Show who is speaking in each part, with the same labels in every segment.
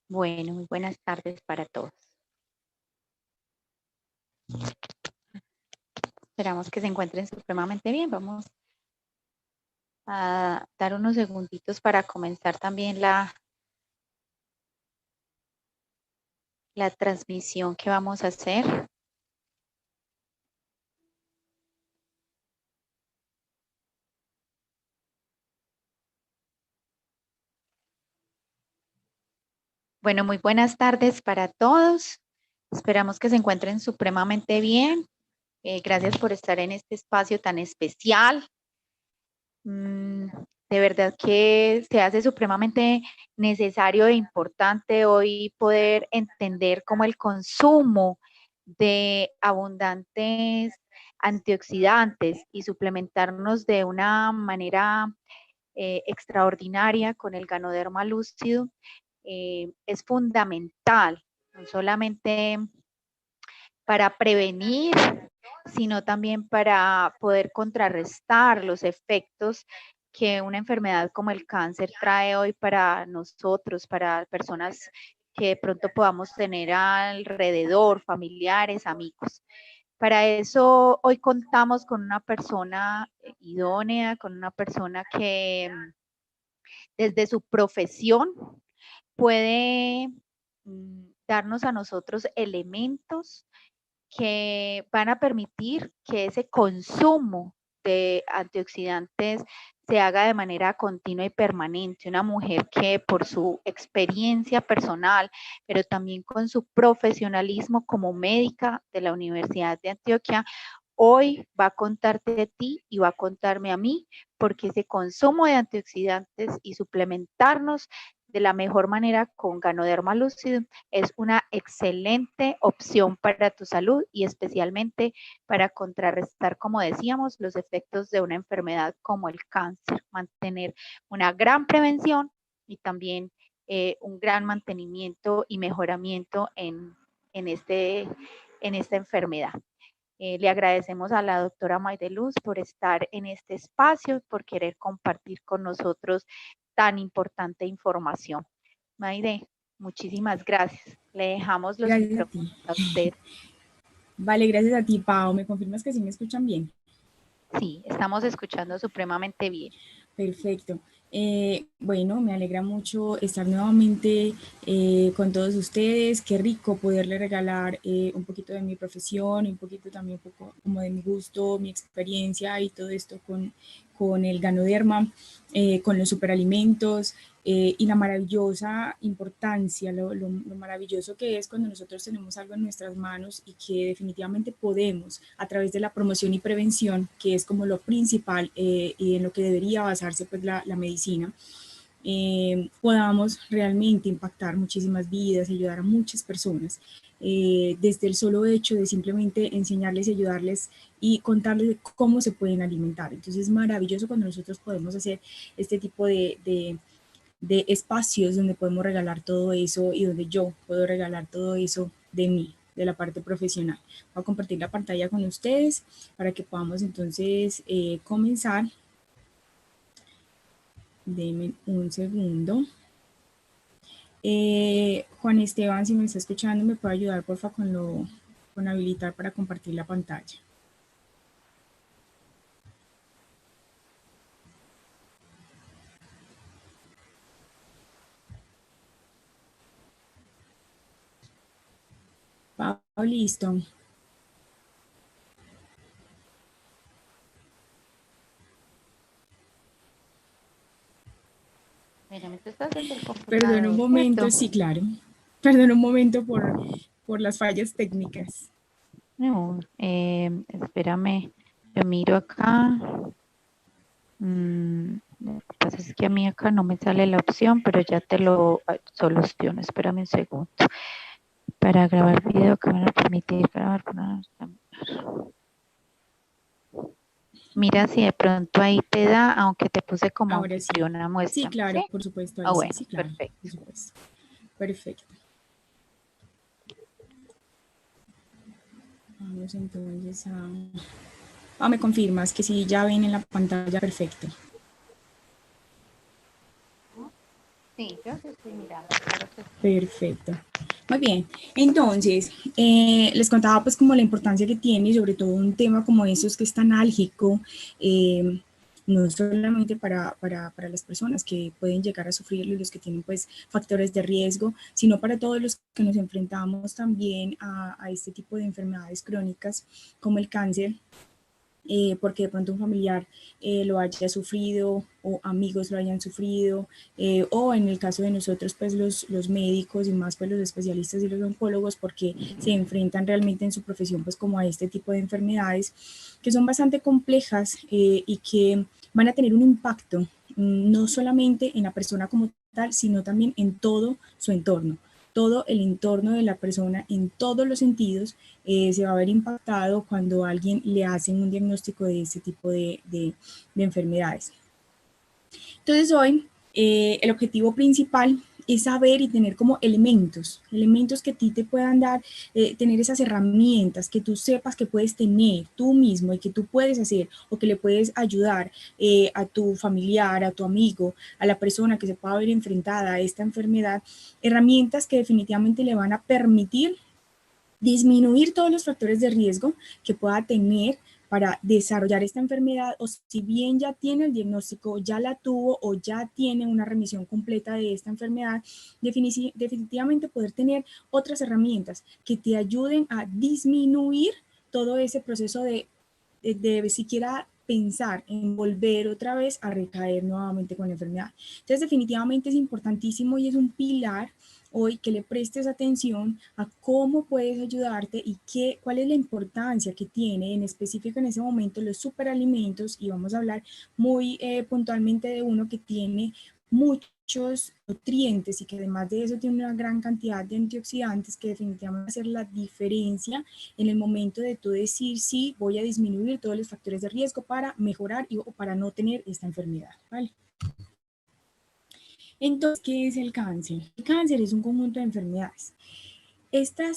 Speaker 1: Bueno, muy buenas tardes para todos. Esperamos que se encuentren supremamente bien. Vamos a dar unos segunditos para comenzar también la transmisión que vamos a hacer. Bueno, muy buenas tardes para todos. Esperamos que se encuentren supremamente bien. Gracias por estar en este espacio tan especial. De verdad que se hace supremamente necesario e importante hoy poder entender cómo el consumo de abundantes antioxidantes y suplementarnos de una manera extraordinaria con el Ganoderma lúcido es fundamental, no solamente para prevenir, sino también para poder contrarrestar los efectos que una enfermedad como el cáncer trae hoy para nosotros, para personas que de pronto podamos tener alrededor, familiares, amigos. Para eso hoy contamos con una persona idónea, con una persona que desde su profesión puede darnos a nosotros elementos que van a permitir que ese consumo de antioxidantes se haga de manera continua y permanente. Una mujer que por su experiencia personal, pero también con su profesionalismo como médica de la Universidad de Antioquia, hoy va a contarte de ti y va a contarme a mí, porque ese consumo de antioxidantes y suplementarnos de la mejor manera con Ganoderma Lucidum es una excelente opción para tu salud y especialmente para contrarrestar, como decíamos, los efectos de una enfermedad como el cáncer, mantener una gran prevención y también un gran mantenimiento y mejoramiento en esta enfermedad. Le agradecemos a la doctora Maydeluz por estar en este espacio, por querer compartir con nosotros tan importante información. Mayde, muchísimas gracias. Le dejamos los micrófonos a usted.
Speaker 2: Vale, gracias a ti, Pau. ¿Me confirmas que sí me escuchan bien?
Speaker 1: Sí, estamos escuchando supremamente bien.
Speaker 2: Perfecto. Bueno, me alegra mucho estar nuevamente con todos ustedes. Qué rico poderle regalar un poquito de mi profesión, un poquito también un poco como de mi gusto, mi experiencia y todo esto con el Ganoderma, con los superalimentos y la maravillosa importancia, lo maravilloso que es cuando nosotros tenemos algo en nuestras manos y que definitivamente podemos, a través de la promoción y prevención, que es como lo principal y en lo que debería basarse pues la medicina, podamos realmente impactar muchísimas vidas, ayudar a muchas personas, desde el solo hecho de simplemente enseñarles y ayudarles y contarles cómo se pueden alimentar. Entonces es maravilloso cuando nosotros podemos hacer este tipo de espacios donde podemos regalar todo eso y donde yo puedo regalar todo eso de mí, de la parte profesional. Voy a compartir la pantalla con ustedes para que podamos entonces comenzar. Denme un segundo. Juan Esteban, si me está escuchando, ¿me puede ayudar, porfa, con habilitar para compartir la pantalla? Pau, listo.
Speaker 1: Mírame, tú estás desde el computador,
Speaker 2: Perdón un momento,
Speaker 1: ¿cierto?
Speaker 2: sí, claro. Perdón un momento por las fallas técnicas.
Speaker 1: No, espérame, yo miro acá. Lo que pasa es que a mí acá no me sale la opción, pero ya te lo soluciono. Espérame un segundo. Para grabar video, cámara permitir grabar. Mira si de pronto ahí te da, aunque te puse como
Speaker 2: Ahora sí.
Speaker 1: anfitriona,
Speaker 2: Sí,
Speaker 1: muestra.
Speaker 2: claro,
Speaker 1: ¿Sí?
Speaker 2: por supuesto,
Speaker 1: Ah,
Speaker 2: ahí sí,
Speaker 1: bueno,
Speaker 2: sí, claro, por
Speaker 1: perfecto.
Speaker 2: supuesto. Perfecto. Vamos entonces a... me confirmas que sí, ya ven en la pantalla, perfecto.
Speaker 1: Sí, yo sí estoy mirando, claro que sí.
Speaker 2: Perfecto. Muy bien. Entonces, les contaba pues como la importancia que tiene, sobre todo un tema como esos que es tan álgico, no solamente para las personas que pueden llegar a sufrirlo y los que tienen pues factores de riesgo, sino para todos los que nos enfrentamos también a este tipo de enfermedades crónicas como el cáncer, porque de pronto un familiar lo haya sufrido o amigos lo hayan sufrido, o en el caso de nosotros, pues los médicos y más pues los especialistas y los oncólogos, porque se enfrentan realmente en su profesión pues como a este tipo de enfermedades que son bastante complejas y que van a tener un impacto no solamente en la persona como tal, sino también en todo su entorno. Todo el entorno de la persona en todos los sentidos se va a ver impactado cuando a alguien le hacen un diagnóstico de este tipo de enfermedades. Entonces hoy el objetivo principal es saber y tener como elementos que a ti te puedan dar, tener esas herramientas que tú sepas que puedes tener tú mismo y que tú puedes hacer o que le puedes ayudar a tu familiar, a tu amigo, a la persona que se pueda ver enfrentada a esta enfermedad, herramientas que definitivamente le van a permitir disminuir todos los factores de riesgo que pueda tener para desarrollar esta enfermedad, o si bien ya tiene el diagnóstico, ya la tuvo o ya tiene una remisión completa de esta enfermedad, definitivamente poder tener otras herramientas que te ayuden a disminuir todo ese proceso de siquiera pensar en volver otra vez a recaer nuevamente con la enfermedad. Entonces, definitivamente es importantísimo y es un pilar hoy que le prestes atención a cómo puedes ayudarte y cuál es la importancia que tiene en específico en ese momento los superalimentos, y vamos a hablar muy puntualmente de uno que tiene muchos nutrientes y que además de eso tiene una gran cantidad de antioxidantes que definitivamente van a hacer la diferencia en el momento de tú decir sí, voy a disminuir todos los factores de riesgo para mejorar o para no tener esta enfermedad, ¿vale? Entonces, ¿qué es el cáncer? El cáncer es un conjunto de enfermedades. Esta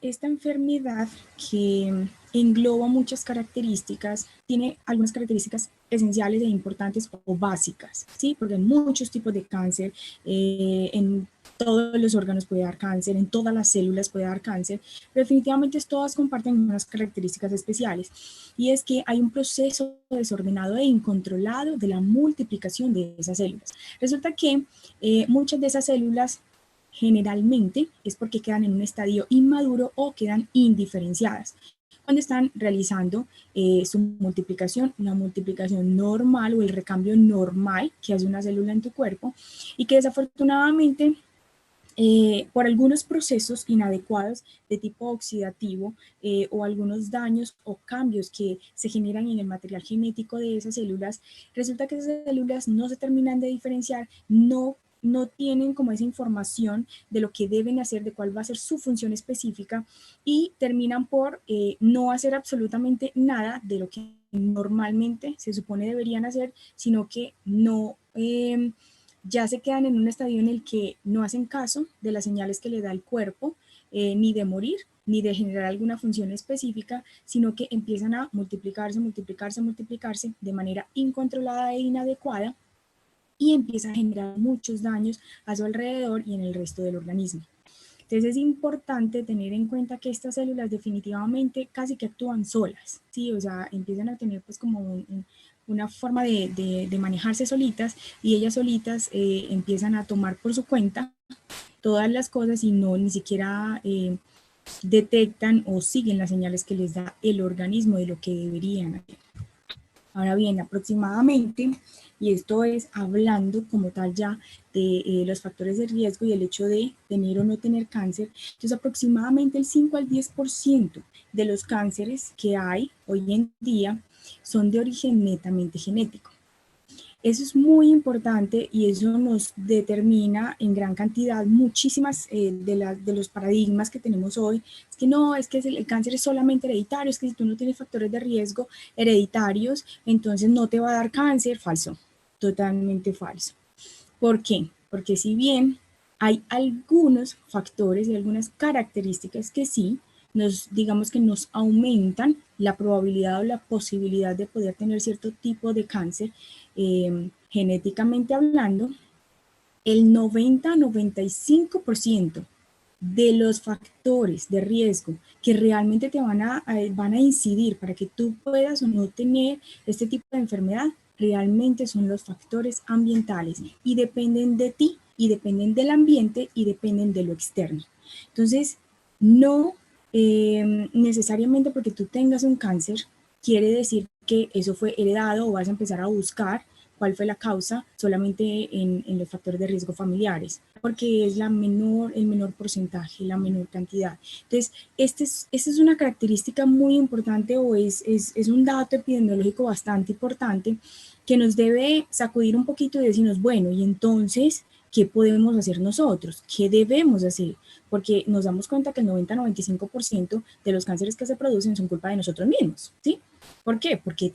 Speaker 2: enfermedad que engloba muchas características, tiene algunas características esenciales e importantes o básicas, ¿sí? Porque hay muchos tipos de cáncer, en todos los órganos puede dar cáncer, en todas las células puede dar cáncer, pero definitivamente todas comparten unas características especiales, y es que hay un proceso desordenado e incontrolado de la multiplicación de esas células. Resulta que muchas de esas células generalmente es porque quedan en un estadio inmaduro o quedan indiferenciadas cuando están realizando su multiplicación, la multiplicación normal o el recambio normal que hace una célula en tu cuerpo, y que desafortunadamente por algunos procesos inadecuados de tipo oxidativo o algunos daños o cambios que se generan en el material genético de esas células, resulta que esas células no se terminan de diferenciar, no tienen como esa información de lo que deben hacer, de cuál va a ser su función específica, y terminan por no hacer absolutamente nada de lo que normalmente se supone deberían hacer, sino que no... ya se quedan en un estadio en el que no hacen caso de las señales que le da el cuerpo, ni de morir, ni de generar alguna función específica, sino que empiezan a multiplicarse, multiplicarse, multiplicarse de manera incontrolada e inadecuada, y empieza a generar muchos daños a su alrededor y en el resto del organismo. Entonces es importante tener en cuenta que estas células definitivamente casi que actúan solas, ¿sí? O sea, empiezan a tener pues como una forma de manejarse solitas, y ellas solitas empiezan a tomar por su cuenta todas las cosas y no ni siquiera detectan o siguen las señales que les da el organismo de lo que deberían hacer. Ahora bien, aproximadamente, y esto es hablando como tal ya de los factores de riesgo y el hecho de tener o no tener cáncer, entonces aproximadamente el 5 al 10% de los cánceres que hay hoy en día son de origen netamente genético. Eso es muy importante y eso nos determina en gran cantidad muchísimas de los paradigmas que tenemos hoy. Es que no, es que el cáncer es solamente hereditario, es que si tú no tienes factores de riesgo hereditarios, entonces no te va a dar cáncer. Falso, totalmente falso. ¿Por qué? Porque si bien hay algunos factores y algunas características que sí, digamos que nos aumentan la probabilidad o la posibilidad de poder tener cierto tipo de cáncer, genéticamente hablando, el 90-95% de los factores de riesgo que realmente te van a incidir para que tú puedas o no tener este tipo de enfermedad, realmente son los factores ambientales y dependen de ti y dependen del ambiente y dependen de lo externo. Entonces, no necesariamente porque tú tengas un cáncer quiere decir que eso fue heredado o vas a empezar a buscar cuál fue la causa solamente en los factores de riesgo familiares, porque es el menor porcentaje, la menor cantidad. Entonces, esta es una característica muy importante o es un dato epidemiológico bastante importante que nos debe sacudir un poquito y decirnos, bueno, y entonces, ¿qué podemos hacer nosotros? ¿Qué debemos hacer? Porque nos damos cuenta que el 90-95% de los cánceres que se producen son culpa de nosotros mismos, ¿sí? ¿Por qué? Porque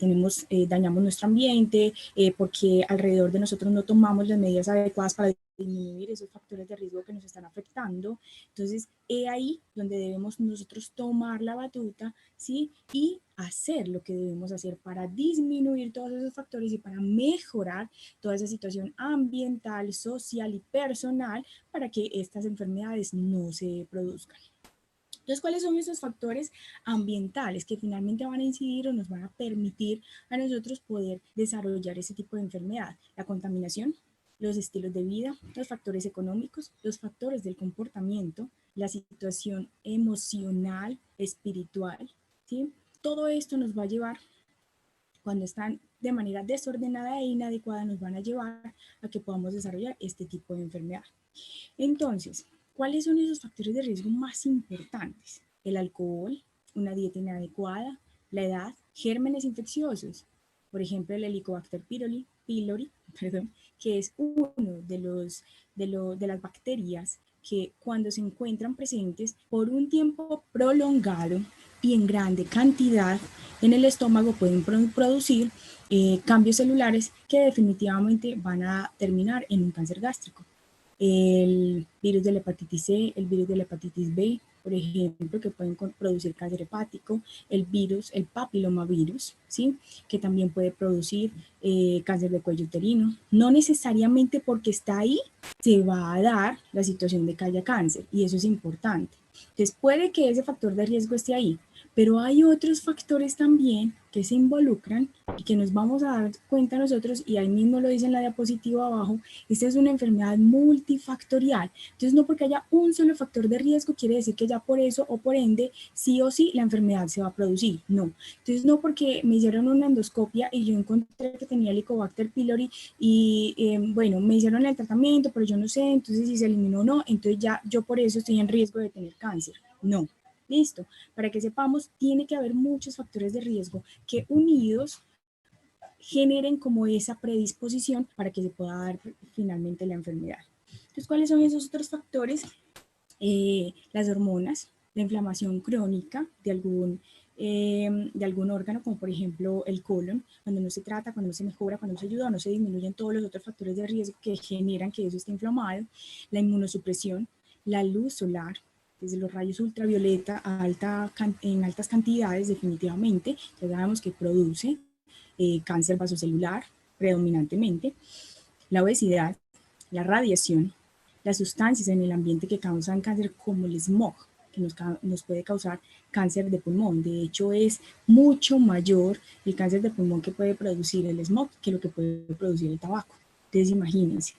Speaker 2: dañamos nuestro ambiente, porque alrededor de nosotros no tomamos las medidas adecuadas para disminuir esos factores de riesgo que nos están afectando. Entonces, es ahí donde debemos nosotros tomar la batuta, ¿sí? Y hacer lo que debemos hacer para disminuir todos esos factores y para mejorar toda esa situación ambiental, social y personal para que estas enfermedades no se produzcan. Entonces, ¿cuáles son esos factores ambientales que finalmente van a incidir o nos van a permitir a nosotros poder desarrollar ese tipo de enfermedad? La contaminación, los estilos de vida, los factores económicos, los factores del comportamiento, la situación emocional, espiritual, ¿sí? Todo esto nos va a llevar, cuando están de manera desordenada e inadecuada, nos van a llevar a que podamos desarrollar este tipo de enfermedad. Entonces, ¿cuáles son esos factores de riesgo más importantes? El alcohol, una dieta inadecuada, la edad, gérmenes infecciosos, por ejemplo, el Helicobacter pylori, perdón, que es uno de las bacterias que cuando se encuentran presentes por un tiempo prolongado y en grande cantidad en el estómago pueden producir cambios celulares que definitivamente van a terminar en un cáncer gástrico. El virus de la hepatitis C, el virus de la hepatitis B, por ejemplo, que pueden producir cáncer hepático, el papilomavirus, ¿sí? Que también puede producir cáncer de cuello uterino. No necesariamente porque está ahí se va a dar la situación de que haya cáncer, y eso es importante. Entonces puede que ese factor de riesgo esté ahí, pero hay otros factores también que se involucran y que nos vamos a dar cuenta nosotros, y ahí mismo lo dice en la diapositiva abajo. Esta es una enfermedad multifactorial. Entonces, no porque haya un solo factor de riesgo quiere decir que ya por eso o por ende, sí o sí, la enfermedad se va a producir. No. Entonces, no porque me hicieron una endoscopia y yo encontré que tenía Helicobacter pylori y, bueno, me hicieron el tratamiento, pero yo no sé, entonces si se eliminó o no, entonces ya yo por eso estoy en riesgo de tener cáncer. No. Listo. Para que sepamos, tiene que haber muchos factores de riesgo que unidos generen como esa predisposición para que se pueda dar finalmente la enfermedad. Entonces, ¿cuáles son esos otros factores? Las hormonas, la inflamación crónica de algún órgano, como por ejemplo el colon, cuando no se trata, cuando no se mejora, cuando no se ayuda, no se disminuyen todos los otros factores de riesgo que generan que eso esté inflamado, la inmunosupresión, la luz solar, desde los rayos ultravioleta en altas cantidades definitivamente, ya sabemos que produce cáncer vasocelular predominantemente, la obesidad, la radiación, las sustancias en el ambiente que causan cáncer como el smog, que nos puede causar cáncer de pulmón. De hecho, es mucho mayor el cáncer de pulmón que puede producir el smog que lo que puede producir el tabaco. Entonces, imagínense.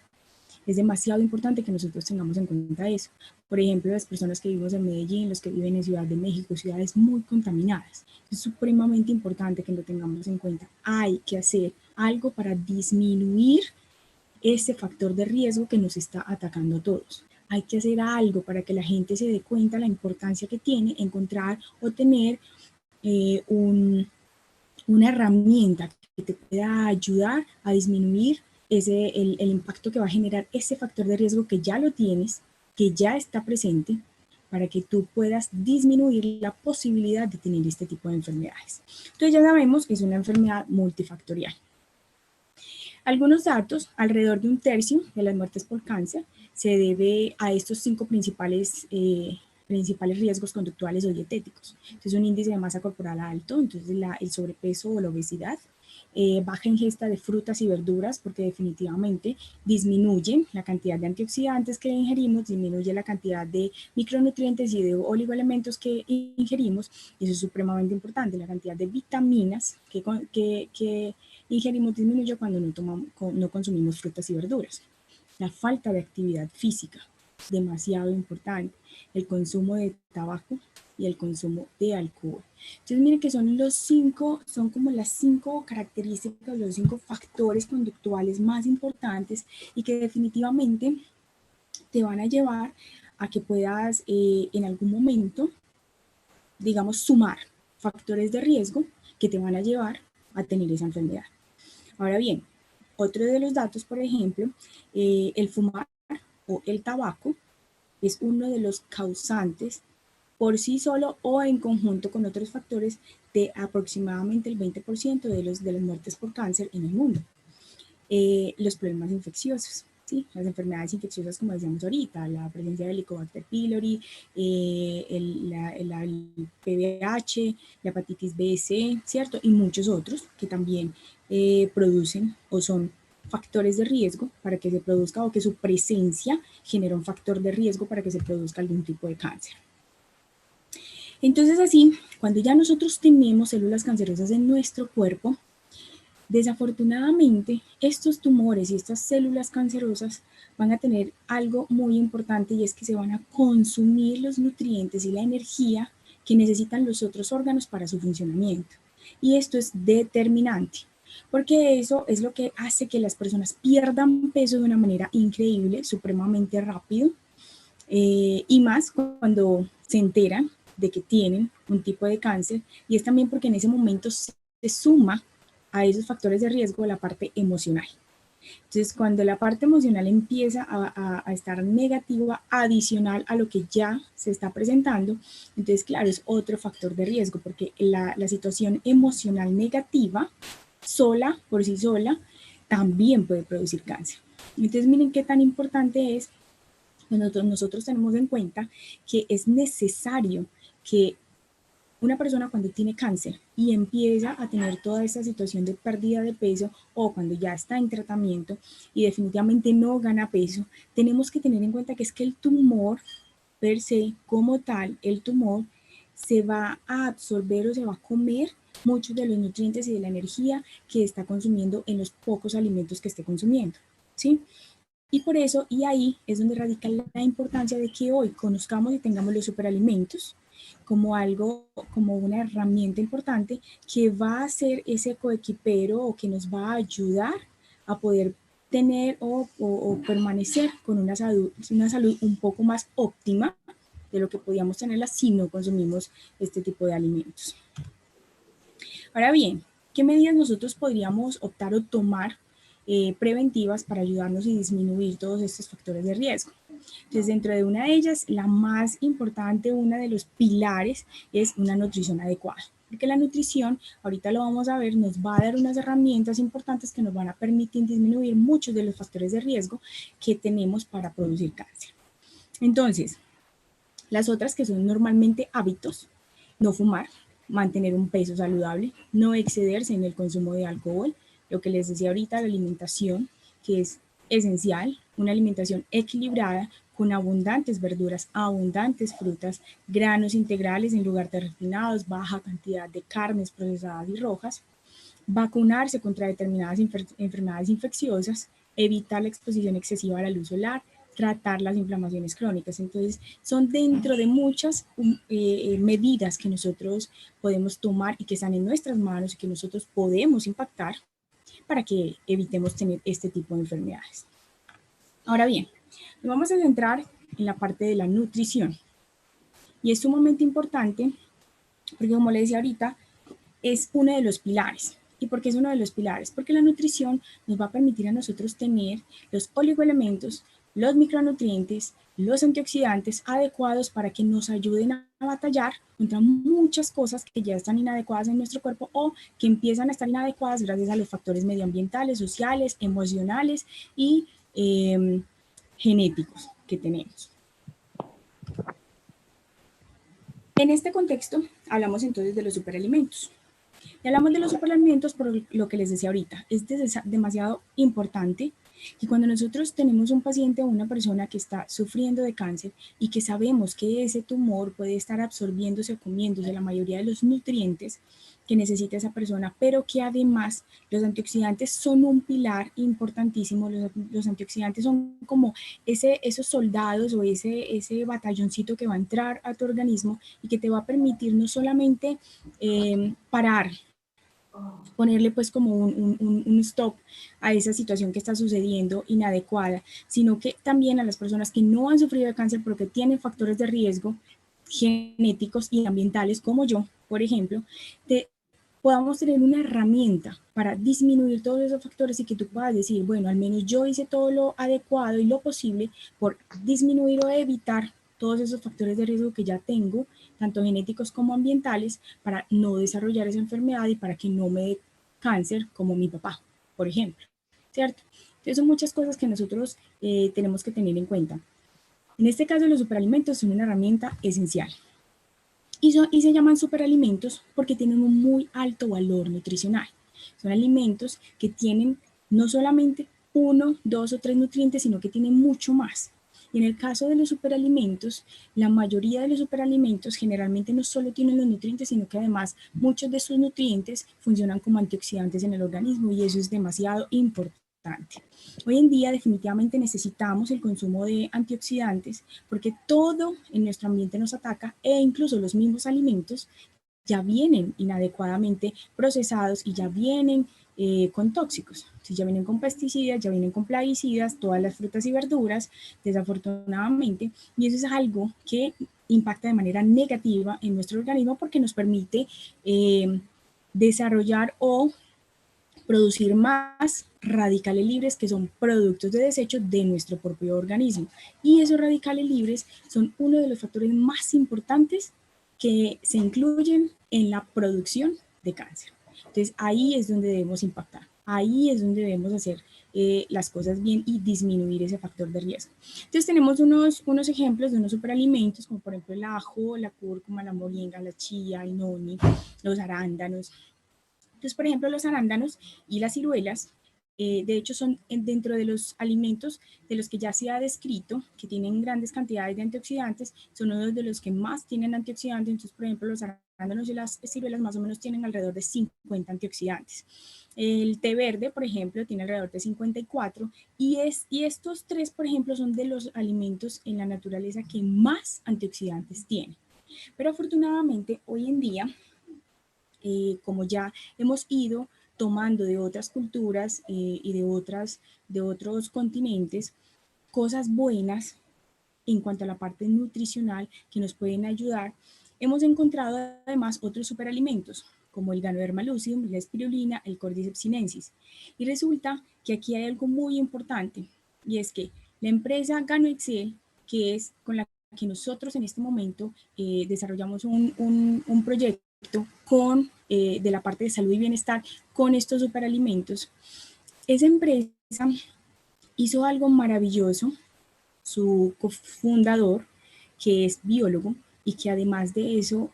Speaker 2: Es demasiado importante que nosotros tengamos en cuenta eso. Por ejemplo, las personas que vivimos en Medellín, los que viven en Ciudad de México, ciudades muy contaminadas. Es supremamente importante que lo tengamos en cuenta. Hay que hacer algo para disminuir este factor de riesgo que nos está atacando a todos. Hay que hacer algo para que la gente se dé cuenta de la importancia que tiene encontrar o tener una herramienta que te pueda ayudar a disminuir el impacto que va a generar ese factor de riesgo que ya lo tienes, que ya está presente, para que tú puedas disminuir la posibilidad de tener este tipo de enfermedades. Entonces ya sabemos que es una enfermedad multifactorial. Algunos datos: alrededor de un tercio de las muertes por cáncer se debe a estos 5 principales riesgos conductuales o dietéticos. Entonces, un índice de masa corporal alto, entonces el sobrepeso o la obesidad, baja ingesta de frutas y verduras, porque definitivamente disminuye la cantidad de antioxidantes que ingerimos, disminuye la cantidad de micronutrientes y de oligoelementos que ingerimos, y eso es supremamente importante. La cantidad de vitaminas que ingerimos disminuye cuando no consumimos frutas y verduras. La falta de actividad física, demasiado importante. El consumo de tabaco y el consumo de alcohol. Entonces miren que son como las 5 características, los 5 factores conductuales más importantes y que definitivamente te van a llevar a que puedas en algún momento, digamos, sumar factores de riesgo que te van a llevar a tener esa enfermedad. Ahora bien, otro de los datos, por ejemplo, el fumar o el tabaco es uno de los causantes por sí solo o en conjunto con otros factores de aproximadamente el 20% de las muertes por cáncer en el mundo. Los problemas infecciosos, ¿sí? Las enfermedades infecciosas, como decíamos ahorita, la presencia del Helicobacter pylori, el PVH, la hepatitis B, C, ¿cierto? Y muchos otros que también producen o son factores de riesgo para que se produzca, o que su presencia genera un factor de riesgo para que se produzca algún tipo de cáncer. Entonces así, cuando ya nosotros tenemos células cancerosas en nuestro cuerpo, desafortunadamente estos tumores y estas células cancerosas van a tener algo muy importante, y es que se van a consumir los nutrientes y la energía que necesitan los otros órganos para su funcionamiento. Y esto es determinante, porque eso es lo que hace que las personas pierdan peso de una manera increíble, supremamente rápido, y más cuando se enteran de que tienen un tipo de cáncer, y es también porque en ese momento se suma a esos factores de riesgo la parte emocional. Entonces, cuando la parte emocional empieza a estar negativa, adicional a lo que ya se está presentando, entonces, claro, es otro factor de riesgo, porque la situación emocional negativa, sola, por sí sola, también puede producir cáncer. Entonces, miren qué tan importante es. Nosotros tenemos en cuenta que es necesario que una persona, cuando tiene cáncer y empieza a tener toda esta situación de pérdida de peso, o cuando ya está en tratamiento y definitivamente no gana peso, tenemos que tener en cuenta que es que el tumor per se, como tal, el tumor se va a absorber o se va a comer muchos de los nutrientes y de la energía que está consumiendo en los pocos alimentos que esté consumiendo, ¿sí? Y por eso, y ahí es donde radica la importancia de que hoy conozcamos y tengamos los superalimentos como algo, como una herramienta importante que va a ser ese coequipero, o que nos va a ayudar a poder tener o permanecer con una salud un poco más óptima de lo que podíamos tenerla si no consumimos este tipo de alimentos. Ahora bien, ¿qué medidas nosotros podríamos optar o tomar preventivas para ayudarnos y disminuir todos estos factores de riesgo? Entonces, dentro de una de ellas, la más importante, uno de los pilares, es una nutrición adecuada. Porque la nutrición, ahorita lo vamos a ver, nos va a dar unas herramientas importantes que nos van a permitir disminuir muchos de los factores de riesgo que tenemos para producir cáncer. Entonces, las otras, que son normalmente hábitos: no fumar, mantener un peso saludable, no excederse en el consumo de alcohol, lo que les decía ahorita, la alimentación, que es esencial, una alimentación equilibrada con abundantes verduras, abundantes frutas, granos integrales en lugar de refinados, baja cantidad de carnes procesadas y rojas, vacunarse contra determinadas enfermedades infecciosas, evitar la exposición excesiva a la luz solar, tratar las inflamaciones crónicas. Entonces, son dentro de muchas medidas que nosotros podemos tomar y que están en nuestras manos y que nosotros podemos impactar para que evitemos tener este tipo de enfermedades. Ahora bien, nos vamos a centrar en la parte de la nutrición. Y es sumamente importante porque, como les decía ahorita, es uno de los pilares. ¿Y por qué es uno de los pilares? Porque la nutrición nos va a permitir a nosotros tener los oligoelementos, los micronutrientes, los antioxidantes adecuados para que nos ayuden a batallar contra muchas cosas que ya están inadecuadas en nuestro cuerpo, o que empiezan a estar inadecuadas gracias a los factores medioambientales, sociales, emocionales y genéticos que tenemos. En este contexto, hablamos entonces de los superalimentos. Y hablamos de los superalimentos por lo que les decía ahorita. Es demasiado importante que cuando nosotros tenemos un paciente o una persona que está sufriendo de cáncer y que sabemos que ese tumor puede estar absorbiéndose o comiéndose la mayoría de los nutrientes que necesita esa persona, pero que además los antioxidantes son un pilar importantísimo. Los antioxidantes son como esos soldados o ese batalloncito que va a entrar a tu organismo y que te va a permitir no solamente parar, ponerle pues como un stop a esa situación que está sucediendo inadecuada, sino que también a las personas que no han sufrido de cáncer pero que tienen factores de riesgo genéticos y ambientales como yo, por ejemplo, podamos tener una herramienta para disminuir todos esos factores y que tú puedas decir, bueno, al menos yo hice todo lo adecuado y lo posible por disminuir o evitar todos esos factores de riesgo que ya tengo, tanto genéticos como ambientales, para no desarrollar esa enfermedad y para que no me dé cáncer como mi papá, por ejemplo, ¿cierto? Entonces son muchas cosas que nosotros tenemos que tener en cuenta. En este caso, los superalimentos son una herramienta esencial. Y se llaman superalimentos porque tienen un muy alto valor nutricional. Son alimentos que tienen no solamente uno, dos o tres nutrientes, sino que tienen mucho más. Y en el caso de los superalimentos, la mayoría de los superalimentos generalmente no solo tienen los nutrientes, sino que además muchos de sus nutrientes funcionan como antioxidantes en el organismo y eso es demasiado importante. Hoy en día definitivamente necesitamos el consumo de antioxidantes porque todo en nuestro ambiente nos ataca e incluso los mismos alimentos ya vienen inadecuadamente procesados y ya vienen con tóxicos. Si ya vienen con pesticidas, ya vienen con plaguicidas, todas las frutas y verduras, desafortunadamente, y eso es algo que impacta de manera negativa en nuestro organismo porque nos permite desarrollar o producir más radicales libres que son productos de desecho de nuestro propio organismo. Y esos radicales libres son uno de los factores más importantes que se incluyen en la producción de cáncer. Entonces ahí es donde debemos impactar, ahí es donde debemos hacer las cosas bien y disminuir ese factor de riesgo. Entonces tenemos unos ejemplos de unos superalimentos como por ejemplo el ajo, la cúrcuma, la moringa, la chía, el noni, los arándanos. Entonces, por ejemplo, los arándanos y las ciruelas, de hecho, son dentro de los alimentos de los que ya se ha descrito, que tienen grandes cantidades de antioxidantes, son uno de los que más tienen antioxidantes. Entonces, por ejemplo, los arándanos y las ciruelas más o menos tienen alrededor de 50 antioxidantes. El té verde, por ejemplo, tiene alrededor de 54 y estos tres, por ejemplo, son de los alimentos en la naturaleza que más antioxidantes tienen. Pero afortunadamente, hoy en día, como ya hemos ido tomando de otras culturas y de otros continentes, cosas buenas en cuanto a la parte nutricional que nos pueden ayudar, hemos encontrado además otros superalimentos como el Ganoderma lucidum, la espirulina, el Cordyceps sinensis. Y resulta que aquí hay algo muy importante y es que la empresa GanoExcel, que es con la que nosotros en este momento desarrollamos un proyecto con, de la parte de salud y bienestar con estos superalimentos, esa empresa hizo algo maravilloso. Su cofundador, que es biólogo y que además de eso,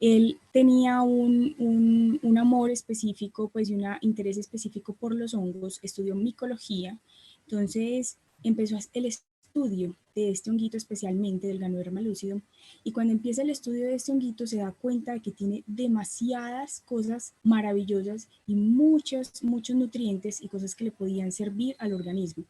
Speaker 2: él tenía un amor específico, pues y un interés específico por los hongos, estudió micología, entonces empezó el estudio de este honguito, especialmente del Ganoderma lucidum, y cuando empieza el estudio de este honguito se da cuenta de que tiene demasiadas cosas maravillosas y muchos nutrientes y cosas que le podían servir al organismo.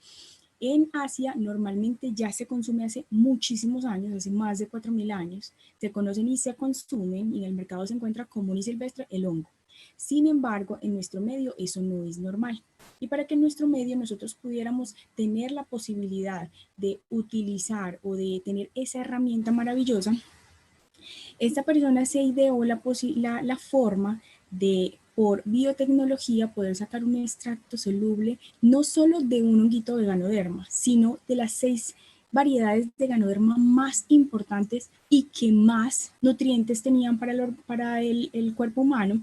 Speaker 2: En Asia normalmente ya se consume hace muchísimos años, hace más de 4000 años, se conocen y se consumen y en el mercado se encuentra común y silvestre el hongo. Sin embargo, en nuestro medio eso no es normal. Y para que en nuestro medio nosotros pudiéramos tener la posibilidad de utilizar o de tener esa herramienta maravillosa, esta persona se ideó la forma de, por biotecnología, poder sacar un extracto soluble no solo de un honguito de Ganoderma, sino de las 6 variedades de Ganoderma más importantes y que más nutrientes tenían para el cuerpo humano.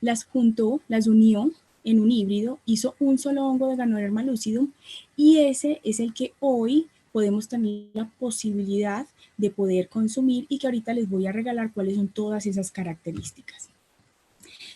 Speaker 2: Las juntó, las unió en un híbrido, hizo un solo hongo de Ganoderma lucidum y ese es el que hoy podemos tener la posibilidad de poder consumir y que ahorita les voy a regalar cuáles son todas esas características.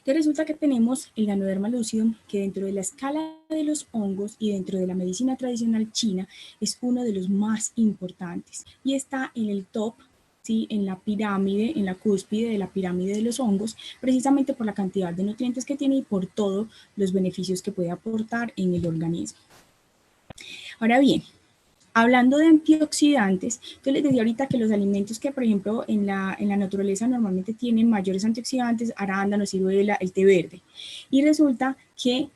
Speaker 2: Entonces resulta que tenemos el Ganoderma lucidum, que dentro de la escala de los hongos y dentro de la medicina tradicional china es uno de los más importantes y está en el top, ¿sí? En la pirámide, en la cúspide de la pirámide de los hongos, precisamente por la cantidad de nutrientes que tiene y por todos los beneficios que puede aportar en el organismo. Ahora bien, hablando de antioxidantes, yo les decía ahorita que los alimentos que, por ejemplo, en la naturaleza normalmente tienen mayores antioxidantes, arándanos, ciruela, el té verde. Y resulta que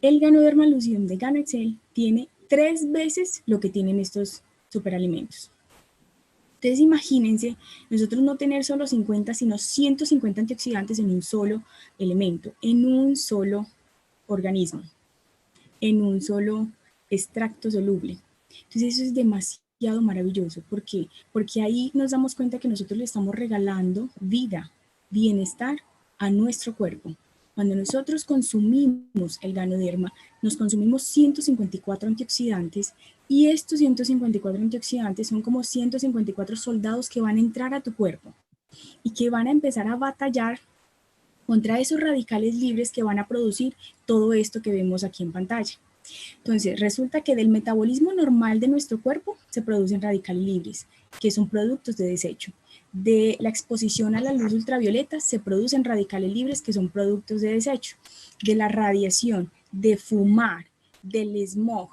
Speaker 2: el Ganoderma lucidum de GanoExcel tiene 3 veces lo que tienen estos superalimentos. Entonces imagínense, nosotros no tener solo 50, sino 150 antioxidantes en un solo elemento, en un solo organismo, en un solo extracto soluble. Entonces eso es demasiado maravilloso. ¿Por qué? Porque ahí nos damos cuenta que nosotros le estamos regalando vida, bienestar a nuestro cuerpo. Cuando nosotros consumimos el Ganoderma, nos consumimos 154 antioxidantes y estos 154 antioxidantes son como 154 soldados que van a entrar a tu cuerpo y que van a empezar a batallar contra esos radicales libres que van a producir todo esto que vemos aquí en pantalla. Entonces, resulta que del metabolismo normal de nuestro cuerpo se producen radicales libres, que son productos de desecho. De la exposición a la luz ultravioleta se producen radicales libres, que son productos de desecho. De la radiación, de fumar, del smog,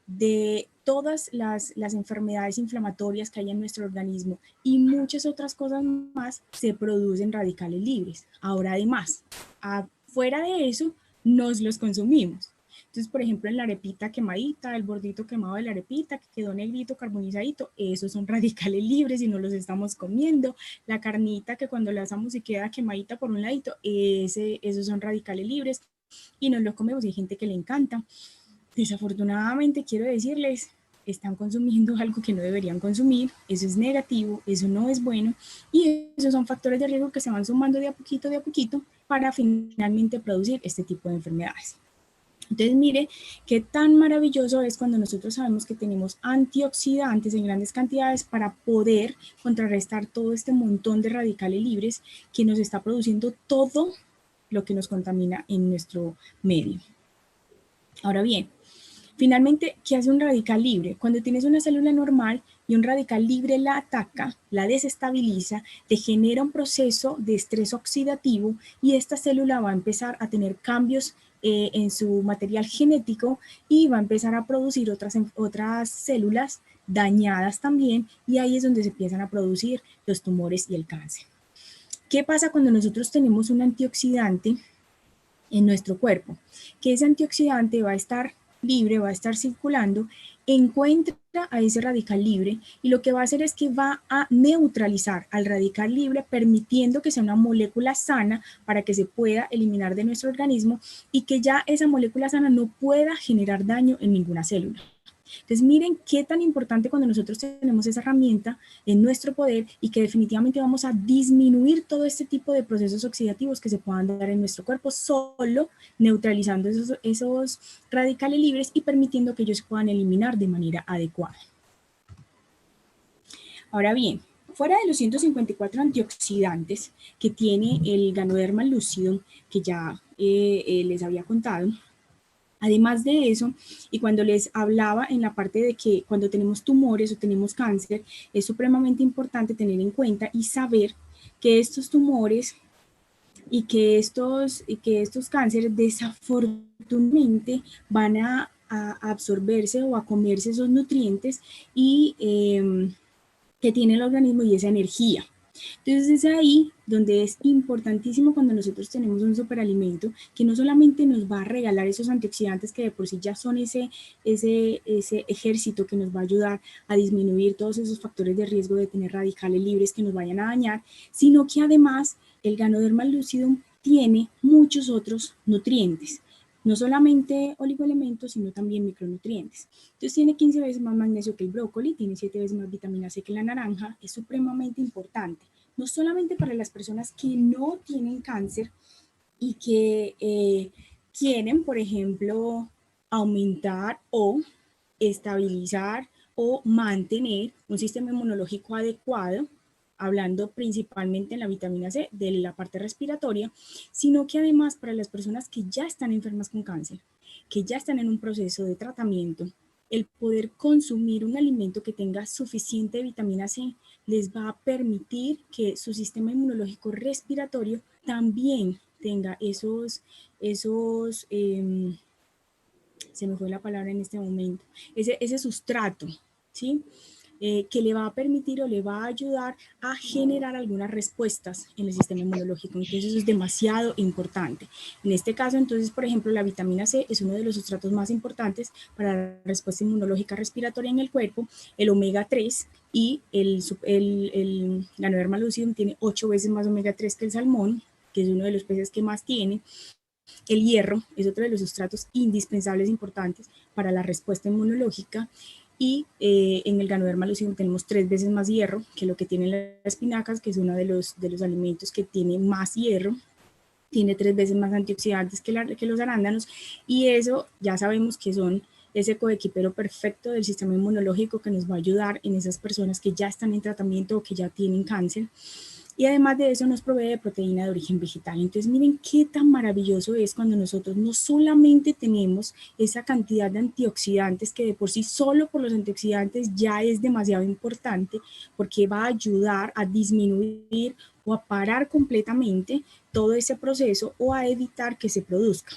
Speaker 2: de todas las enfermedades inflamatorias que hay en nuestro organismo y muchas otras cosas más, se producen radicales libres. Ahora, además, afuera de eso, nos los consumimos. Entonces, por ejemplo, en la arepita quemadita, el bordito quemado de la arepita, que quedó negrito, carbonizadito, esos son radicales libres y no los estamos comiendo. La carnita que cuando la asamos y queda quemadita por un ladito, esos son radicales libres y nos lo comemos y hay gente que le encanta. Desafortunadamente, quiero decirles, están consumiendo algo que no deberían consumir, eso es negativo, eso no es bueno y esos son factores de riesgo que se van sumando de a poquito para finalmente producir este tipo de enfermedades. Entonces, mire qué tan maravilloso es cuando nosotros sabemos que tenemos antioxidantes en grandes cantidades para poder contrarrestar todo este montón de radicales libres que nos está produciendo todo lo que nos contamina en nuestro medio. Ahora bien, finalmente, ¿qué hace un radical libre? Cuando tienes una célula normal y un radical libre la ataca, la desestabiliza, te genera un proceso de estrés oxidativo y esta célula va a empezar a tener cambios en su material genético y va a empezar a producir otras células dañadas también y ahí es donde se empiezan a producir los tumores y el cáncer. ¿Qué pasa cuando nosotros tenemos un antioxidante en nuestro cuerpo? Que ese antioxidante va a estar libre, va a estar circulando, encuentra a ese radical libre y lo que va a hacer es que va a neutralizar al radical libre, permitiendo que sea una molécula sana para que se pueda eliminar de nuestro organismo y que ya esa molécula sana no pueda generar daño en ninguna célula. Entonces, miren qué tan importante cuando nosotros tenemos esa herramienta en nuestro poder y que definitivamente vamos a disminuir todo este tipo de procesos oxidativos que se puedan dar en nuestro cuerpo, solo neutralizando esos radicales libres y permitiendo que ellos se puedan eliminar de manera adecuada. Ahora bien, fuera de los 154 antioxidantes que tiene el Ganoderma lucidum, que ya les había contado, además de eso, y cuando les hablaba en la parte de que cuando tenemos tumores o tenemos cáncer, es supremamente importante tener en cuenta y saber que estos tumores y que estos cánceres desafortunadamente van a absorberse o a comerse esos nutrientes y que tiene el organismo y esa energía. Entonces es ahí donde es importantísimo cuando nosotros tenemos un superalimento que no solamente nos va a regalar esos antioxidantes que de por sí ya son ese ejército que nos va a ayudar a disminuir todos esos factores de riesgo de tener radicales libres que nos vayan a dañar, sino que además el Ganoderma lucidum tiene muchos otros nutrientes. No solamente oligoelementos, sino también micronutrientes. Entonces tiene 15 veces más magnesio que el brócoli, tiene 7 veces más vitamina C que la naranja, es supremamente importante, no solamente para las personas que no tienen cáncer y que quieren, por ejemplo, aumentar o estabilizar o mantener un sistema inmunológico adecuado, hablando principalmente en la vitamina C de la parte respiratoria, sino que además para las personas que ya están enfermas con cáncer, que ya están en un proceso de tratamiento, el poder consumir un alimento que tenga suficiente vitamina C les va a permitir que su sistema inmunológico respiratorio también tenga se me fue la palabra en este momento, ese sustrato, ¿sí? Que le va a permitir o le va a ayudar a generar algunas respuestas en el sistema inmunológico. Entonces eso es demasiado importante. En este caso, entonces, por ejemplo, la vitamina C es uno de los sustratos más importantes para la respuesta inmunológica respiratoria en el cuerpo. El omega 3 y el Ganoderma lucidum tiene 8 veces más omega 3 que el salmón, que es uno de los peces que más tiene. El hierro es otro de los sustratos indispensables importantes para la respuesta inmunológica y en el Ganoderma lucidum tenemos 3 veces más hierro que lo que tienen las espinacas, que es uno de los alimentos que tiene más hierro, tiene 3 veces más antioxidantes que los arándanos y eso ya sabemos que son ese coequipero perfecto del sistema inmunológico que nos va a ayudar en esas personas que ya están en tratamiento o que ya tienen cáncer. Y además de eso nos provee de proteína de origen vegetal. Entonces miren qué tan maravilloso es cuando nosotros no solamente tenemos esa cantidad de antioxidantes que de por sí solo por los antioxidantes ya es demasiado importante porque va a ayudar a disminuir o a parar completamente todo ese proceso o a evitar que se produzca,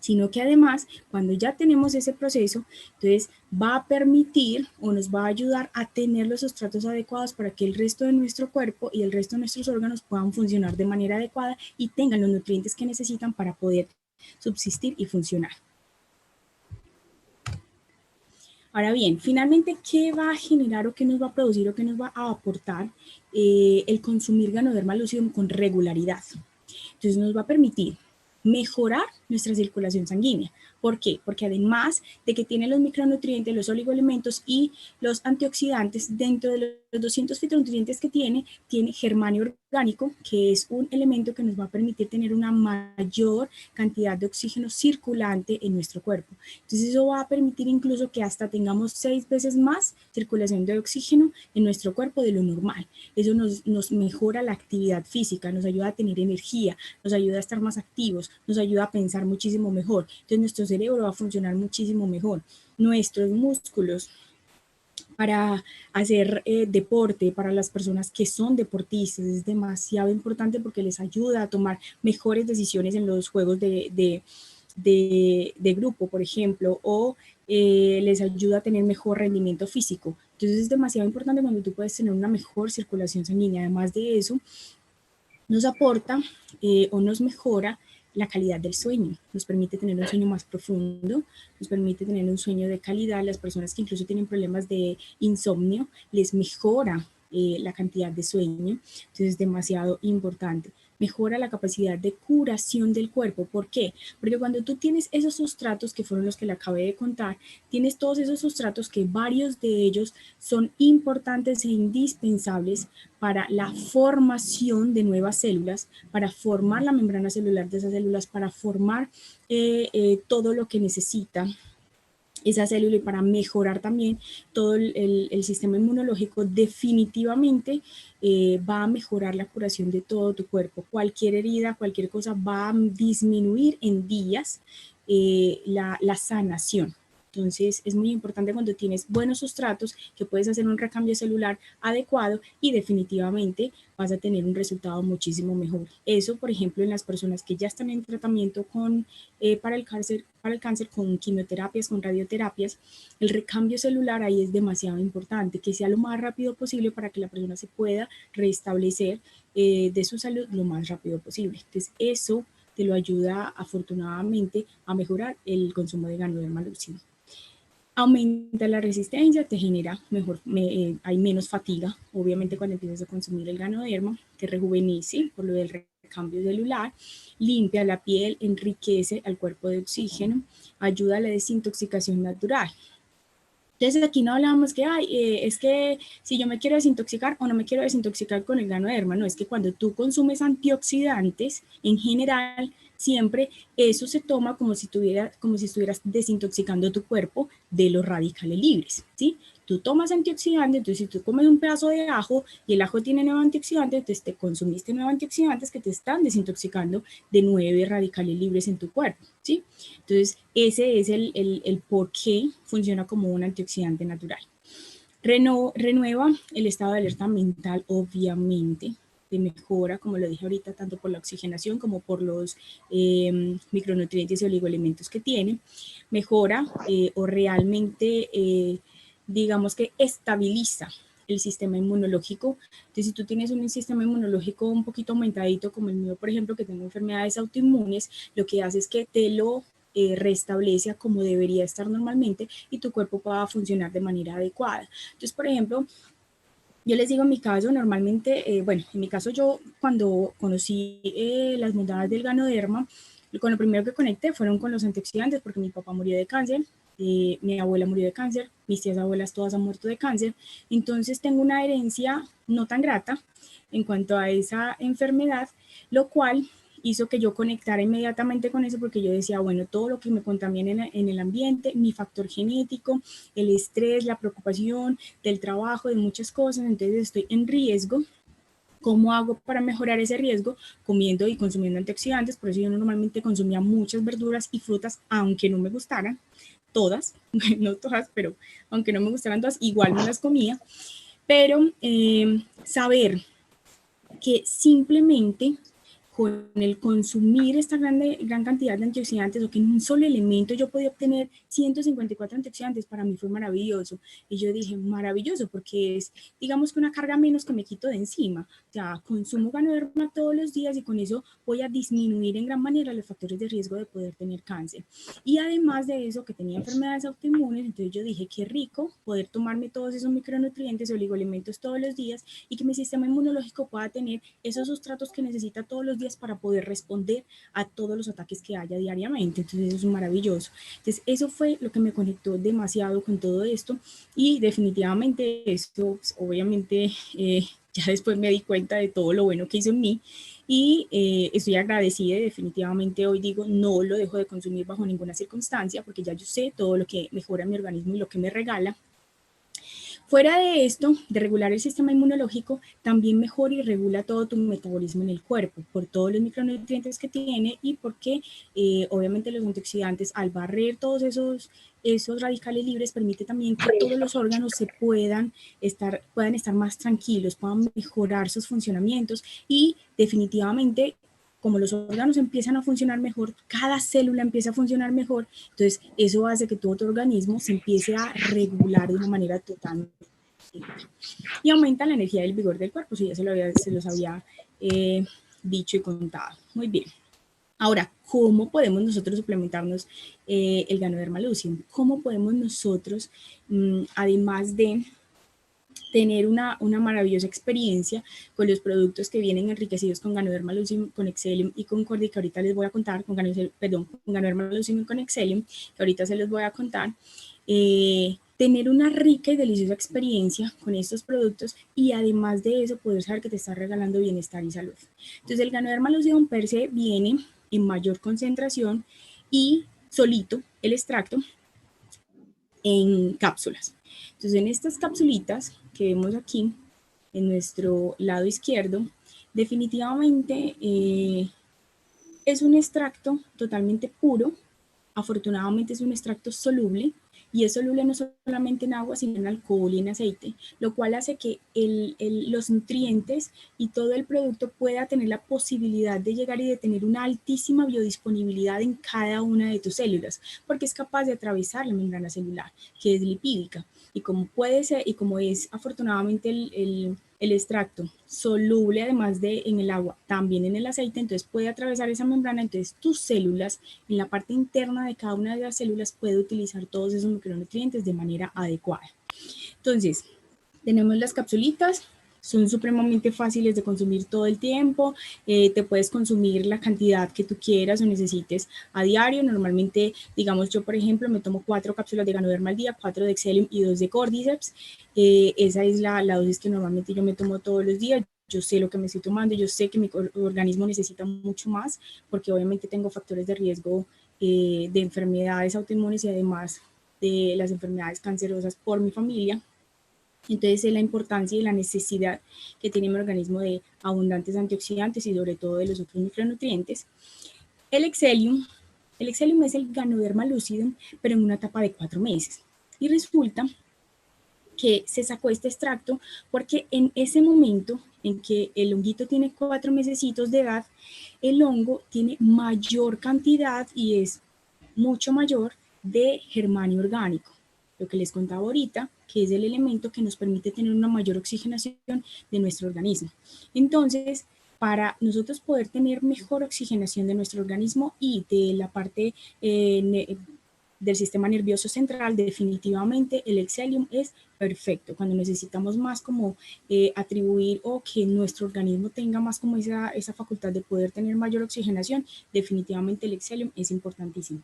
Speaker 2: sino que además cuando ya tenemos ese proceso, entonces va a permitir o nos va a ayudar a tener los sustratos adecuados para que el resto de nuestro cuerpo y el resto de nuestros órganos puedan funcionar de manera adecuada y tengan los nutrientes que necesitan para poder subsistir y funcionar. Ahora bien, finalmente, ¿qué va a generar o qué nos va a producir o qué nos va a aportar el consumir Ganoderma lucidum con regularidad? Entonces nos va a permitir mejorar nuestra circulación sanguínea. ¿Por qué? Porque además de que tiene los micronutrientes, los oligoelementos y los antioxidantes, dentro de los 200 fitonutrientes que tiene germanio orgánico, que es un elemento que nos va a permitir tener una mayor cantidad de oxígeno circulante en nuestro cuerpo. Entonces eso va a permitir incluso que hasta tengamos 6 veces más circulación de oxígeno en nuestro cuerpo de lo normal. Eso nos mejora la actividad física, nos ayuda a tener energía, nos ayuda a estar más activos, nos ayuda a pensar muchísimo mejor. Entonces nuestro cerebro va a funcionar muchísimo mejor. Nuestros músculos para hacer deporte, para las personas que son deportistas, es demasiado importante porque les ayuda a tomar mejores decisiones en los juegos de grupo, por ejemplo, o les ayuda a tener mejor rendimiento físico. Entonces es demasiado importante cuando tú puedes tener una mejor circulación sanguínea. Además de eso, nos aporta o nos mejora la calidad del sueño, nos permite tener un sueño más profundo, nos permite tener un sueño de calidad. Las personas que incluso tienen problemas de insomnio, les mejora la cantidad de sueño, entonces es demasiado importante. Mejora la capacidad de curación del cuerpo. ¿Por qué? Porque cuando tú tienes esos sustratos, que fueron los que le acabé de contar, tienes todos esos sustratos que varios de ellos son importantes e indispensables para la formación de nuevas células, para formar la membrana celular de esas células, para formar todo lo que necesita esa célula y para mejorar también todo el sistema inmunológico. Definitivamente va a mejorar la curación de todo tu cuerpo. Cualquier herida, cualquier cosa va a disminuir en días la sanación. Entonces es muy importante cuando tienes buenos sustratos que puedes hacer un recambio celular adecuado y definitivamente vas a tener un resultado muchísimo mejor. Eso, por ejemplo, en las personas que ya están en tratamiento para el cáncer con quimioterapias, con radioterapias, el recambio celular ahí es demasiado importante, que sea lo más rápido posible para que la persona se pueda restablecer de su salud lo más rápido posible. Entonces eso te lo ayuda afortunadamente a mejorar el consumo de Ganoderma lucidum. Aumenta la resistencia, te genera hay menos fatiga, obviamente cuando empiezas a consumir el Ganoderma, te rejuvenece por lo del recambio celular, limpia la piel, enriquece al cuerpo de oxígeno, ayuda a la desintoxicación natural. Entonces aquí no hablamos que, es que si yo me quiero desintoxicar o no me quiero desintoxicar con el Ganoderma, no, es que cuando tú consumes antioxidantes, en general, siempre eso se toma como si estuvieras desintoxicando tu cuerpo de los radicales libres, ¿sí? tú tomas antioxidante, entonces si tú comes un pedazo de ajo y el ajo tiene 9 antioxidantes, entonces te consumiste 9 antioxidantes que te están desintoxicando de 9 radicales libres en tu cuerpo, ¿sí? Entonces ese es el por qué funciona como un antioxidante natural. Renueva el estado de alerta mental, obviamente, de mejora, como lo dije ahorita, tanto por la oxigenación como por los micronutrientes y oligoelementos que tiene. Mejora o realmente, digamos que estabiliza el sistema inmunológico. Entonces, si tú tienes un sistema inmunológico un poquito aumentadito, como el mío, por ejemplo, que tengo enfermedades autoinmunes, lo que hace es que te lo restablece a como debería estar normalmente y tu cuerpo pueda funcionar de manera adecuada. Entonces, por ejemplo, yo les digo en mi caso, normalmente, bueno, en mi caso yo cuando conocí las bondades del Ganoderma, con lo primero que conecté fueron con los antioxidantes, porque mi papá murió de cáncer, mi abuela murió de cáncer, mis tías abuelas todas han muerto de cáncer, entonces tengo una herencia no tan grata en cuanto a esa enfermedad, lo cual hizo que yo conectara inmediatamente con eso porque yo decía, bueno, todo lo que me contamina en el ambiente, mi factor genético, el estrés, la preocupación del trabajo, de muchas cosas, entonces estoy en riesgo. ¿Cómo hago para mejorar ese riesgo? Comiendo y consumiendo antioxidantes, por eso yo normalmente consumía muchas verduras y frutas, aunque no me gustaran, todas, no todas, pero aunque no me gustaran todas, igual me las comía, pero saber que simplemente con el consumir esta gran cantidad de antioxidantes o que en un solo elemento yo podía obtener 154 antioxidantes, para mí fue maravilloso. Y yo dije, maravilloso, porque es, digamos que una carga menos que me quito de encima. O sea, consumo Ganoderma todos los días y con eso voy a disminuir en gran manera los factores de riesgo de poder tener cáncer. Y además de eso, que tenía enfermedades autoinmunes, entonces yo dije, qué rico poder tomarme todos esos micronutrientes, oligoelementos todos los días y que mi sistema inmunológico pueda tener esos sustratos que necesita todos los días para poder responder a todos los ataques que haya diariamente. Entonces eso es maravilloso. Entonces eso fue lo que me conectó demasiado con todo esto y definitivamente esto, pues, obviamente, ya después me di cuenta de todo lo bueno que hizo en mí y estoy agradecida y definitivamente hoy digo, no lo dejo de consumir bajo ninguna circunstancia porque ya yo sé todo lo que mejora mi organismo y lo que me regala. Fuera de esto, de regular el sistema inmunológico, también mejora y regula todo tu metabolismo en el cuerpo, por todos los micronutrientes que tiene y porque obviamente los antioxidantes, al barrer todos esos radicales libres, permite también que todos los órganos puedan estar más tranquilos, puedan mejorar sus funcionamientos y definitivamente como los órganos empiezan a funcionar mejor, cada célula empieza a funcionar mejor, entonces eso hace que todo tu organismo se empiece a regular de una manera totalmente y aumenta la energía y el vigor del cuerpo, si ya se los había dicho y contado. Muy bien. Ahora, ¿cómo podemos nosotros suplementarnos el Ganoderma lucidum? ¿Cómo podemos nosotros, además de tener una maravillosa experiencia con los productos que vienen enriquecidos con Ganoderma lucidum, con Excellium y con Cordy, que ahorita les voy a contar, con Ganoderma lucidum y con Excellium, que ahorita se los voy a contar, tener una rica y deliciosa experiencia con estos productos y además de eso poder saber que te está regalando bienestar y salud. Entonces el Ganoderma lucidum per se viene en mayor concentración y solito el extracto en cápsulas. Entonces en estas capsulitas que vemos aquí en nuestro lado izquierdo, definitivamente es un extracto totalmente puro. Afortunadamente es un extracto soluble y es soluble no solamente en agua, sino en alcohol y en aceite, lo cual hace que los nutrientes y todo el producto pueda tener la posibilidad de llegar y de tener una altísima biodisponibilidad en cada una de tus células, porque es capaz de atravesar la membrana celular, que es lipídica, y como puede ser, y como es afortunadamente el extracto soluble además de en el agua, también en el aceite, entonces puede atravesar esa membrana, entonces tus células, en la parte interna de cada una de las células, puede utilizar todos esos micronutrientes de manera adecuada. Entonces, tenemos las capsulitas, son supremamente fáciles de consumir todo el tiempo, te puedes consumir la cantidad que tú quieras o necesites a diario. Normalmente, digamos, yo por ejemplo me tomo 4 cápsulas de Ganoderma al día, 4 de Excellium y 2 de Cordyceps. Esa es la dosis que normalmente yo me tomo todos los días. Yo sé lo que me estoy tomando, yo sé que mi organismo necesita mucho más porque obviamente tengo factores de riesgo de enfermedades autoinmunes y además de las enfermedades cancerosas por mi familia. Entonces, es la importancia y la necesidad que tiene mi organismo de abundantes antioxidantes y sobre todo de los otros micronutrientes. El Excellium es el Ganoderma lucidum, pero en una etapa de 4 meses. Y resulta que se sacó este extracto porque en ese momento en que el honguito tiene 4 mesecitos de edad, el hongo tiene mayor cantidad y es mucho mayor de germanio orgánico, lo que les contaba ahorita, que es el elemento que nos permite tener una mayor oxigenación de nuestro organismo. Entonces, para nosotros poder tener mejor oxigenación de nuestro organismo y de la parte del sistema nervioso central, definitivamente el Excellium es perfecto. Cuando necesitamos más como atribuir o que nuestro organismo tenga más como esa facultad de poder tener mayor oxigenación, definitivamente el Excellium es importantísimo.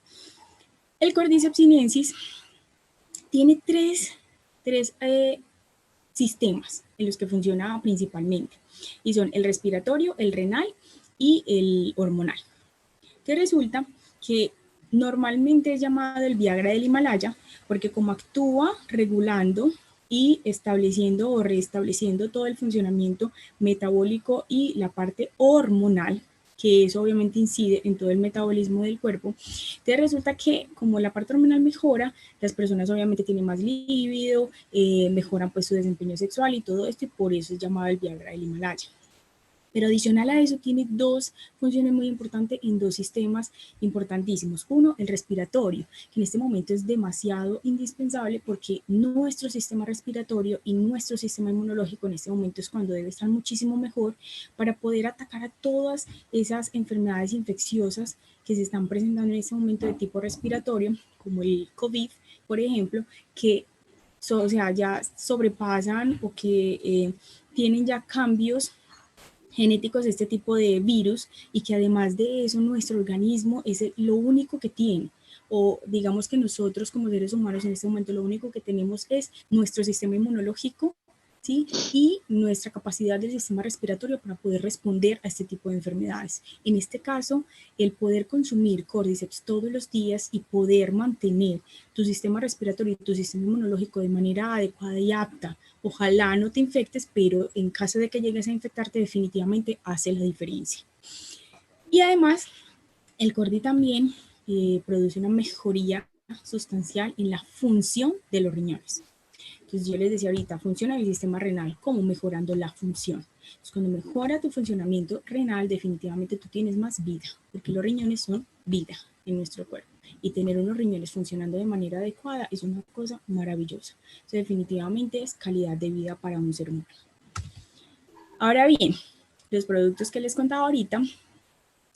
Speaker 2: El Cordyceps sinensis tiene tres sistemas en los que funciona principalmente, y son el respiratorio, el renal y el hormonal. Que resulta que normalmente es llamado el Viagra del Himalaya porque como actúa regulando y estableciendo o restableciendo todo el funcionamiento metabólico y la parte hormonal, que eso obviamente incide en todo el metabolismo del cuerpo. Entonces resulta que como la parte hormonal mejora, las personas obviamente tienen más líbido, mejoran pues su desempeño sexual y todo esto, y por eso es llamado el Viagra del Himalaya. Pero adicional a eso tiene dos funciones muy importantes en dos sistemas importantísimos. Uno, el respiratorio, que en este momento es demasiado indispensable porque nuestro sistema respiratorio y nuestro sistema inmunológico en este momento es cuando debe estar muchísimo mejor para poder atacar a todas esas enfermedades infecciosas que se están presentando en este momento de tipo respiratorio, como el COVID, por ejemplo, que o sea, ya sobrepasan o que tienen ya cambios genéticos de este tipo de virus, y que además de eso nuestro organismo es lo único que tiene, o digamos que nosotros como seres humanos en este momento lo único que tenemos es nuestro sistema inmunológico, ¿sí? Y nuestra capacidad del sistema respiratorio para poder responder a este tipo de enfermedades. En este caso, el poder consumir Cordyceps todos los días y poder mantener tu sistema respiratorio y tu sistema inmunológico de manera adecuada y apta. Ojalá no te infectes, pero en caso de que llegues a infectarte, definitivamente hace la diferencia. Y además, el Cordy también produce una mejoría sustancial en la función de los riñones. Entonces yo les decía ahorita, funciona el sistema renal, como mejorando la función. Entonces cuando mejora tu funcionamiento renal, definitivamente tú tienes más vida, porque los riñones son vida en nuestro cuerpo. Y tener unos riñones funcionando de manera adecuada es una cosa maravillosa. Entonces definitivamente es calidad de vida para un ser humano. Ahora bien, los productos que les contaba ahorita,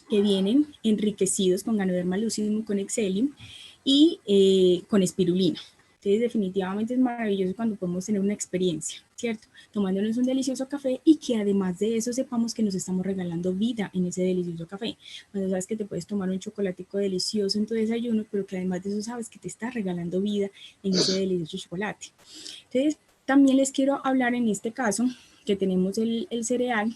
Speaker 2: que vienen enriquecidos con Ganoderma lucidum, con Excellium y con espirulina. Entonces definitivamente es maravilloso cuando podemos tener una experiencia, ¿cierto? Tomándonos un delicioso café y que además de eso sepamos que nos estamos regalando vida en ese delicioso café. Cuando sabes que te puedes tomar un chocolatico delicioso en tu desayuno, pero que además de eso sabes que te estás regalando vida en ese delicioso chocolate. Entonces también les quiero hablar en este caso que tenemos el cereal.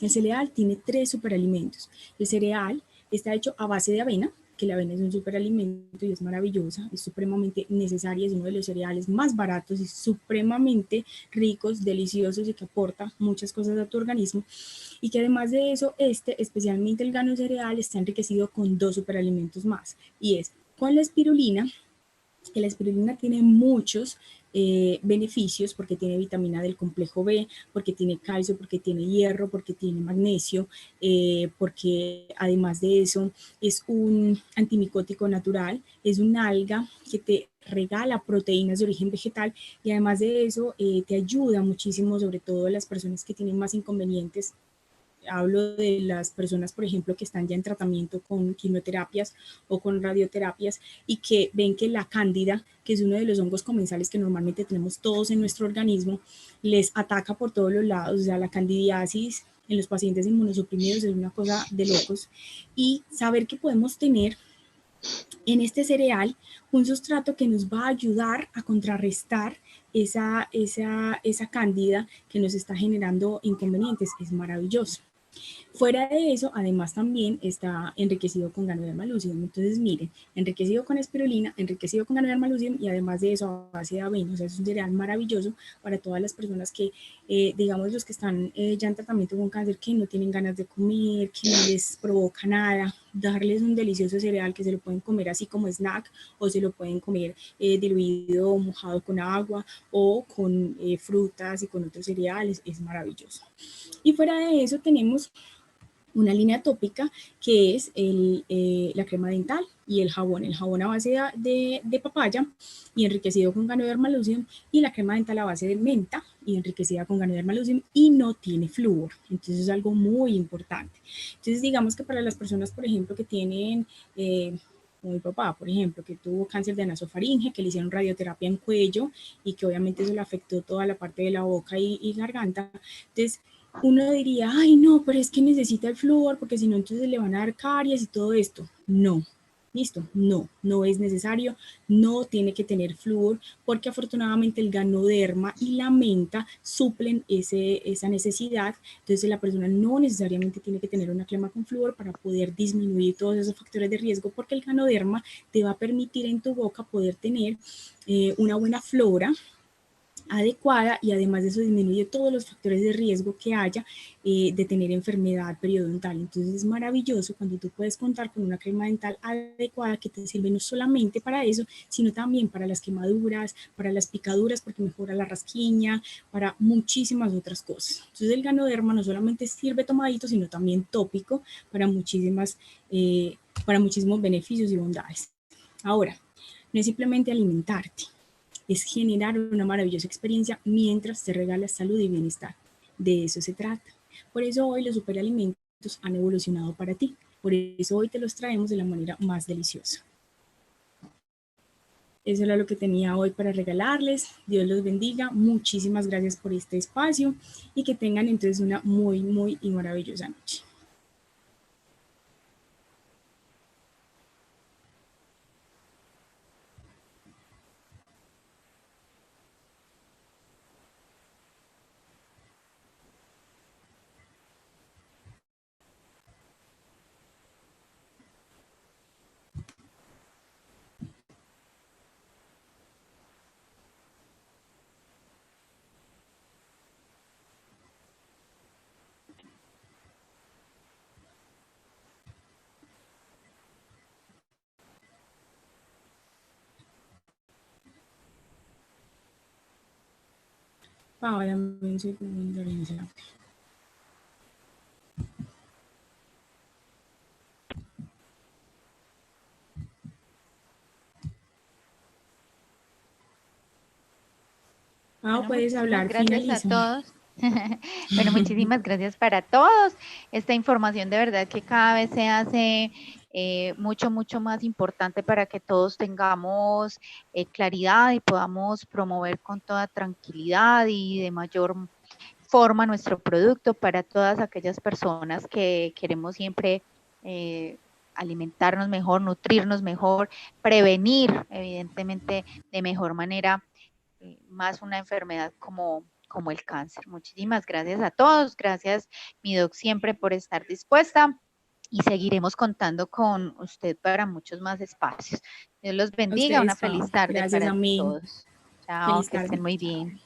Speaker 2: El cereal tiene 3 superalimentos. El cereal está hecho a base de avena, que la avena es un superalimento y es maravillosa, es supremamente necesaria, es uno de los cereales más baratos y supremamente ricos, deliciosos y que aporta muchas cosas a tu organismo. Y que además de eso, especialmente el grano cereal, está enriquecido con 2 superalimentos más, y es con la espirulina, que la espirulina tiene muchos beneficios porque tiene vitamina del complejo B, porque tiene calcio, porque tiene hierro, porque tiene magnesio, porque además de eso es un antimicótico natural, es una alga que te regala proteínas de origen vegetal, y además de eso te ayuda muchísimo, sobre todo las personas que tienen más inconvenientes. Hablo de las personas, por ejemplo, que están ya en tratamiento con quimioterapias o con radioterapias y que ven que la cándida, que es uno de los hongos comensales que normalmente tenemos todos en nuestro organismo, les ataca por todos los lados. O sea, la candidiasis en los pacientes inmunosuprimidos es una cosa de locos. Y saber que podemos tener en este cereal un sustrato que nos va a ayudar a contrarrestar esa cándida que nos está generando inconvenientes es maravilloso. Fuera de eso, además también está enriquecido con Ganoderma lucidum. Entonces, miren, enriquecido con espirulina, enriquecido con Ganoderma lucidum y además de eso a base de avena. O sea, es un cereal maravilloso para todas las personas que, digamos, los que están ya en tratamiento con cáncer, que no tienen ganas de comer, que no les provoca nada. Darles un delicioso cereal que se lo pueden comer así como snack o se lo pueden comer diluido, mojado con agua o con frutas y con otros cereales. Es maravilloso. Y fuera de eso tenemos una línea tópica que es la crema dental y el jabón a base de papaya y enriquecido con Ganoderma lucidum, y la crema dental a base de menta y enriquecida con Ganoderma lucidum y no tiene flúor. Entonces es algo muy importante. Entonces digamos que para las personas, por ejemplo, que tienen... como mi papá, por ejemplo, que tuvo cáncer de nasofaringe, que le hicieron radioterapia en cuello y que obviamente eso le afectó toda la parte de la boca y garganta. Entonces, uno diría, ay, no, pero es que necesita el flúor porque si no, entonces le van a dar caries y todo esto. No, listo, no, no es necesario, no tiene que tener flúor porque afortunadamente el ganoderma y la menta suplen esa necesidad. Entonces la persona no necesariamente tiene que tener una crema con flúor para poder disminuir todos esos factores de riesgo, porque el ganoderma te va a permitir en tu boca poder tener una buena flora adecuada y además de eso disminuye todos los factores de riesgo que haya de tener enfermedad periodontal. Entonces es maravilloso cuando tú puedes contar con una crema dental adecuada que te sirve no solamente para eso, sino también para las quemaduras, para las picaduras, porque mejora la rasquiña, para muchísimas otras cosas. Entonces el Ganoderma no solamente sirve tomadito, sino también tópico para muchísimos beneficios y bondades. Ahora, no es simplemente alimentarte, es generar una maravillosa experiencia mientras te regalas salud y bienestar. De eso se trata. Por eso hoy los superalimentos han evolucionado para ti. Por eso hoy te los traemos de la manera más deliciosa. Eso era lo que tenía hoy para regalarles. Dios los bendiga. Muchísimas gracias por este espacio y que tengan entonces una muy, muy y maravillosa noche. Ahora me organizar.
Speaker 1: Bueno,
Speaker 2: Puedes
Speaker 1: muchísimas
Speaker 2: hablar,
Speaker 1: gracias a
Speaker 2: finaliza.
Speaker 1: todos. Bueno, muchísimas gracias para todos. Esta información de verdad que cada vez se hace mucho, mucho más importante para que todos tengamos claridad y podamos promover con toda tranquilidad y de mayor forma nuestro producto para todas aquellas personas que queremos siempre alimentarnos mejor, nutrirnos mejor, prevenir evidentemente de mejor manera más una enfermedad como el cáncer. Muchísimas gracias a todos. Gracias, mi doc, siempre por estar dispuesta y seguiremos contando con usted para muchos más espacios. Dios los
Speaker 2: A
Speaker 1: bendiga.
Speaker 2: ustedes,
Speaker 1: Una
Speaker 2: Pau.
Speaker 1: feliz tarde
Speaker 2: Gracias
Speaker 1: para
Speaker 2: a mí.
Speaker 1: todos. Chao,
Speaker 2: Feliz
Speaker 1: que estén
Speaker 2: tarde.
Speaker 1: muy
Speaker 2: Chao.
Speaker 1: bien.